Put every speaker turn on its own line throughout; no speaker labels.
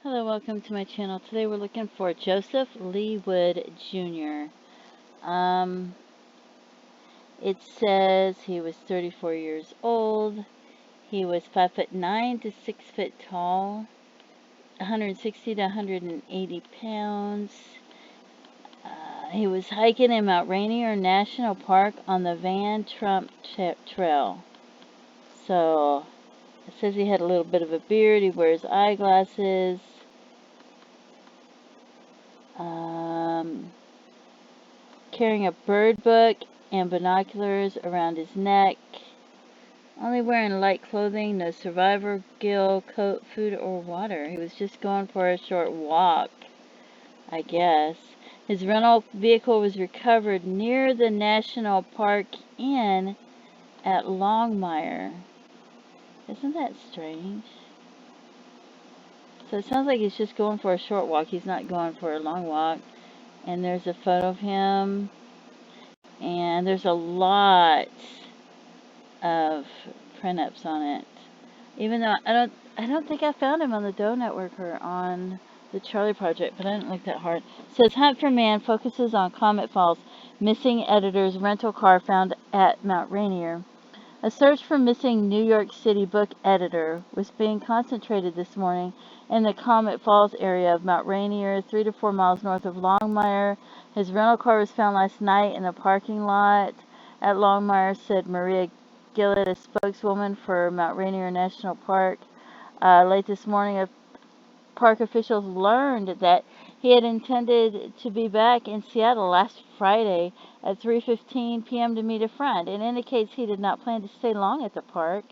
Hello, welcome to my channel. Today we're looking for Joseph Lee Wood Jr. It says he was 34 years old. He was 5'9" to 6 foot tall, 160 to 180 pounds. He was hiking in Mount Rainier National Park on the Van Trump Trail. So it says he had a little bit of a beard. He wears eyeglasses. Carrying a bird book and binoculars around his neck. Only wearing light clothing, no survivor gear, coat, food, or water. He was just going for a short walk, I guess. His rental vehicle was recovered near the National Park Inn at Longmire. Isn't that strange? So it sounds like he's just going for a short walk. He's not going for a long walk. And there's a photo of him. And there's a lot of print-ups on it. Even though I don't think I found him on the Doe Network or on the Charlie Project, but I didn't look that hard. It says Hunt for Man focuses on Comet Falls missing editor's rental car found at Mount Rainier. A search for missing New York City book editor was being concentrated this morning in the Comet Falls area of Mount Rainier, 3 to 4 miles north of Longmire. His rental car was found last night in the parking lot at Longmire, said Maria Gillett, a spokeswoman for Mount Rainier National Park. Late this morning, park officials learned that he had intended to be back in Seattle last Friday at 3:15 p.m. to meet a friend. It indicates he did not plan to stay long at the park,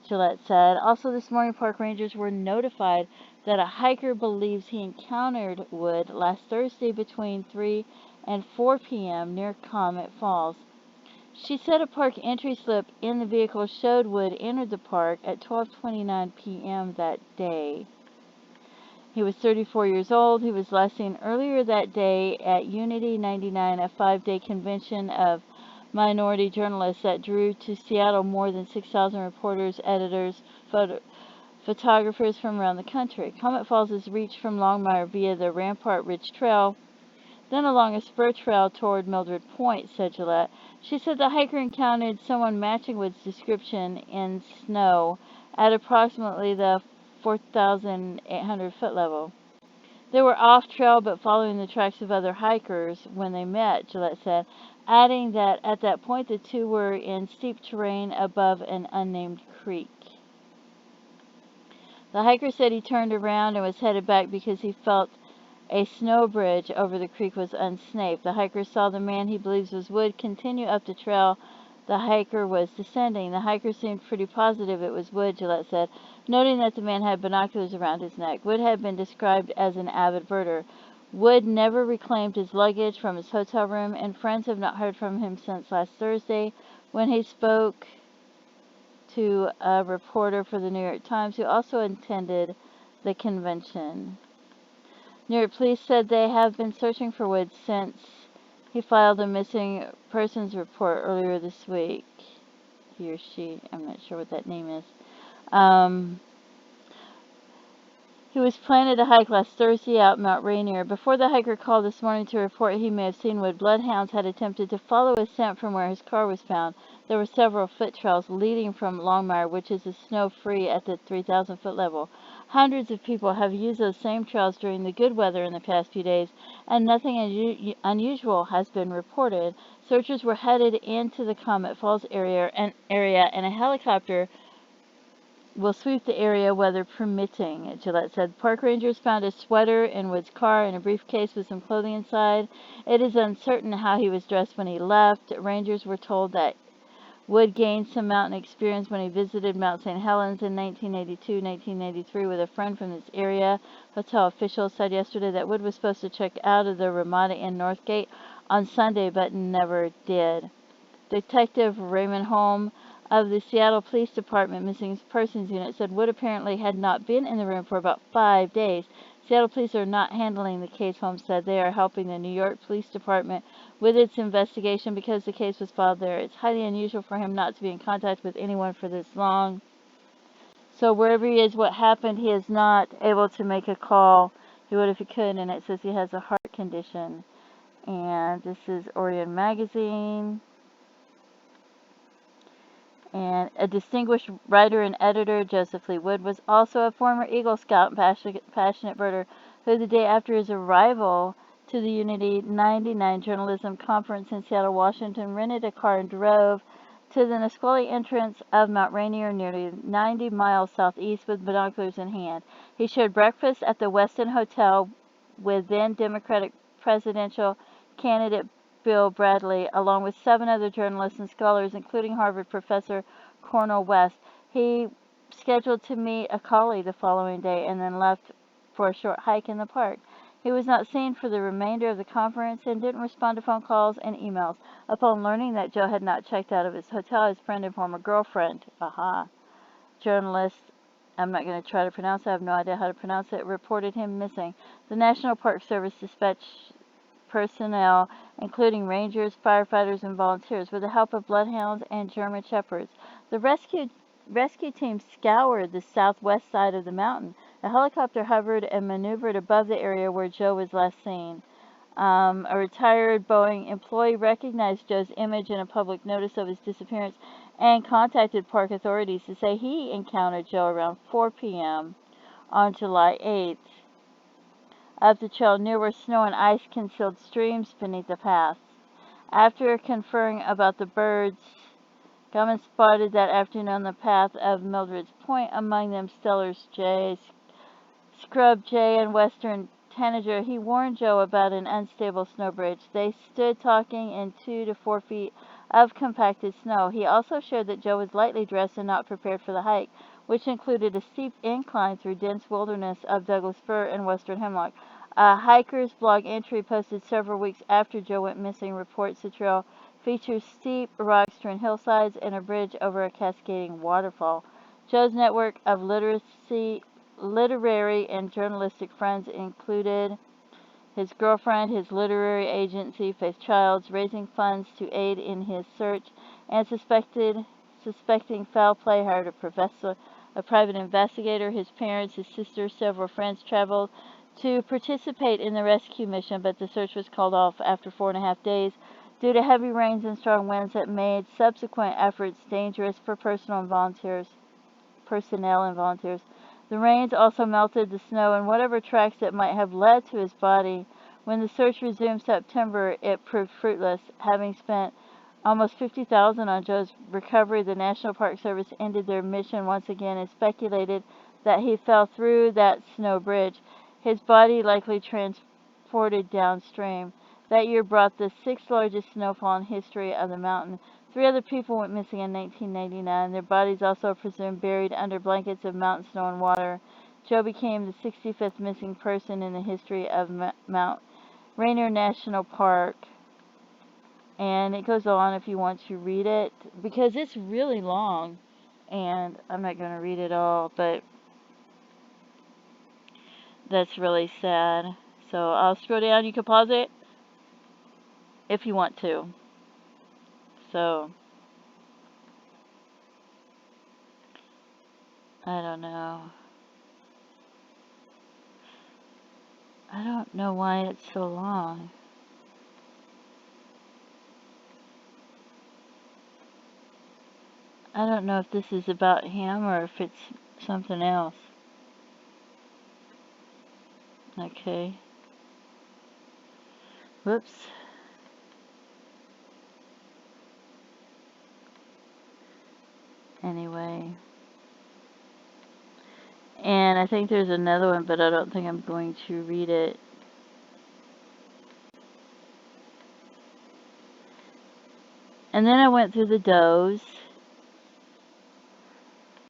Gillette said. Also this morning, park rangers were notified that a hiker believes he encountered Wood last Thursday between 3 and 4 p.m. near Comet Falls. She said a park entry slip in the vehicle showed Wood entered the park at 12:29 p.m. that day. He was 34 years old. He was last seen earlier that day at Unity 99, a 5-day convention of minority journalists that drew to Seattle more than 6,000 reporters, editors, photographers from around the country. Comet Falls is reached from Longmire via the Rampart Ridge Trail, then along a spur trail toward Mildred Point, said Gillette. She said the hiker encountered someone matching Wood's description in snow at approximately the 4,800 foot level. They were off trail but following the tracks of other hikers when they met, Gillette said, adding that at that point the two were in steep terrain above an unnamed creek. The hiker said he turned around and was headed back because he felt a snow bridge over the creek was unsafe. The hiker saw the man he believes was Wood continue up the trail the hiker was descending. The hiker seemed pretty positive it was Wood, Gillette said, noting that the man had binoculars around his neck. Wood had been described as an avid birder. Wood never reclaimed his luggage from his hotel room, and friends have not heard from him since last Thursday when he spoke to a reporter for the New York Times who also attended the convention. New York police said they have been searching for Wood since he filed a missing persons report earlier this week. He or she, I'm not sure what that name is. He was planning to hike last Thursday out Mount Rainier. Before the hiker called this morning to report he may have seen Wood, bloodhounds had attempted to follow his scent from where his car was found. There were several foot trails leading from Longmire, which is snow-free at the 3,000 foot level. Hundreds of people have used those same trails during the good weather in the past few days, and nothing unusual has been reported. Searchers were headed into the Comet Falls area, and a helicopter will sweep the area, weather permitting, Gillette said. Park rangers found a sweater in Wood's car and a briefcase with some clothing inside. It is uncertain how he was dressed when he left. Rangers were told that Wood gained some mountain experience when he visited Mount St. Helens in 1982-1983 with a friend from this area. Hotel officials said yesterday that Wood was supposed to check out of the Ramada Inn Northgate on Sunday, but never did. Detective Raymond Holm of the Seattle Police Department Missing Persons Unit said Wood apparently had not been in the room for about 5 days. Seattle police are not handling the case, Holmes said. They are helping the New York Police Department with its investigation because the case was filed there. It's highly unusual for him not to be in contact with anyone for this long. So wherever he is, what happened, he is not able to make a call. He would if he could, and it says he has a heart condition. And this is Orion Magazine. And a distinguished writer and editor, Joseph Lee Wood, was also a former Eagle Scout and passionate birder who, the day after his arrival to the Unity 99 Journalism Conference in Seattle, Washington, rented a car and drove to the Nisqually entrance of Mount Rainier, nearly 90 miles southeast, with binoculars in hand. He shared breakfast at the Westin Hotel with then Democratic presidential candidate Bill Bradley, along with 7 other journalists and scholars, including Harvard professor Cornel West. He scheduled to meet a colleague the following day and then left for a short hike in the park. He was not seen for the remainder of the conference and didn't respond to phone calls and emails. Upon learning that Joe had not checked out of his hotel, his friend and former girlfriend, journalist, I'm not going to try to pronounce it, I have no idea how to pronounce it, reported him missing. The National Park Service dispatched personnel, including rangers, firefighters, and volunteers, with the help of bloodhounds and German shepherds. The rescue team scoured the southwest side of the mountain. A helicopter hovered and maneuvered above the area where Joe was last seen. A retired Boeing employee recognized Joe's image in a public notice of his disappearance and contacted park authorities to say he encountered Joe around 4 p.m. on July 8th. Up the trail near where snow and ice concealed streams beneath the path. After conferring about the birds, Gumman spotted that afternoon the path of Mildred's Point, among them Steller's Jay, Scrub Jay, and Western Tanager. He warned Joe about an unstable snow bridge. They stood talking in 2 to 4 feet of compacted snow. He also shared that Joe was lightly dressed and not prepared for the hike, which included a steep incline through dense wilderness of Douglas fir and western hemlock. A hiker's blog entry posted several weeks after Joe went missing reports the trail features steep, rock-strewn hillsides and a bridge over a cascading waterfall. Joe's network of literary and journalistic friends included his girlfriend, his literary agency, Faith Childs, raising funds to aid in his search, and suspecting foul play, hired a private investigator. His parents, his sister, several friends traveled to participate in the rescue mission, but the search was called off after 4.5 days due to heavy rains and strong winds that made subsequent efforts dangerous for personnel and volunteers. The rains also melted the snow and whatever tracks that might have led to his body. When the search resumed September, it proved fruitless. Having spent almost $50,000 on Joe's recovery, the National Park Service ended their mission once again and speculated that he fell through that snow bridge, his body likely transported downstream. That year brought the 6th largest snowfall in history of the mountain. 3 other people went missing in 1999, their bodies also presumed buried under blankets of mountain snow and water. Joe became the 65th missing person in the history of Mount Rainier National Park. And it goes on if you want to read it, because it's really long, and I'm not going to read it all, but that's really sad. So I'll scroll down. You can pause it if you want to. So I don't know. I don't know why it's so long. I don't know if this is about him or if it's something else. Okay. Whoops. Anyway. And I think there's another one, but I don't think I'm going to read it. And then I went through the does.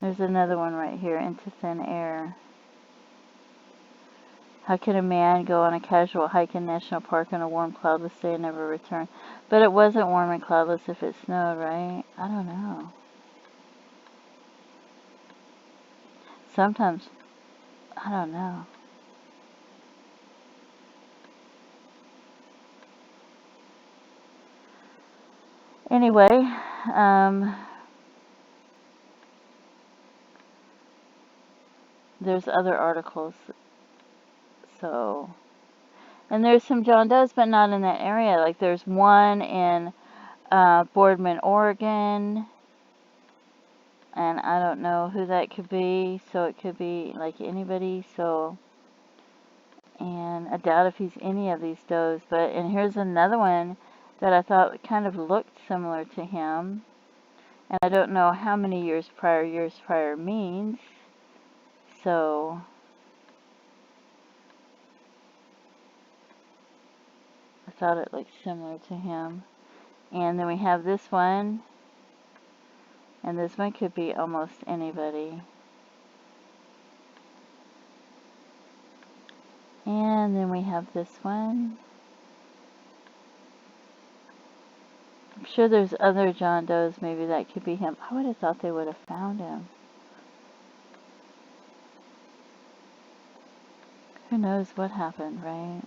There's another one right here, Into Thin Air. How can a man go on a casual hike in National Park on a warm, cloudless day and never return? But it wasn't warm and cloudless if it snowed, right? I don't know. Sometimes, I don't know. Anyway, there's other articles. So, and there's some John Does, but not in that area. Like there's one in Boardman, Oregon, and I don't know who that could be. So it could be like anybody. So, and I doubt if he's any of these does. But and here's another one that I thought kind of looked similar to him. And I don't know how many years prior means. So I thought it looked similar to him. And then we have this one. And this one could be almost anybody. And then we have this one. I'm sure there's other John Does, maybe that could be him. I would have thought they would have found him. Who knows what happened, right?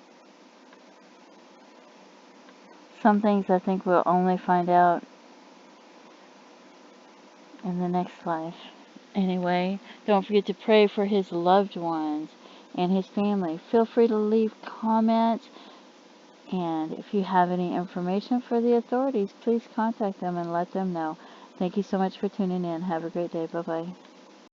Some things I think we'll only find out in the next life. Anyway, don't forget to pray for his loved ones and his family. Feel free to leave comments. And if you have any information for the authorities, please contact them and let them know. Thank you so much for tuning in. Have a great day. Bye-bye.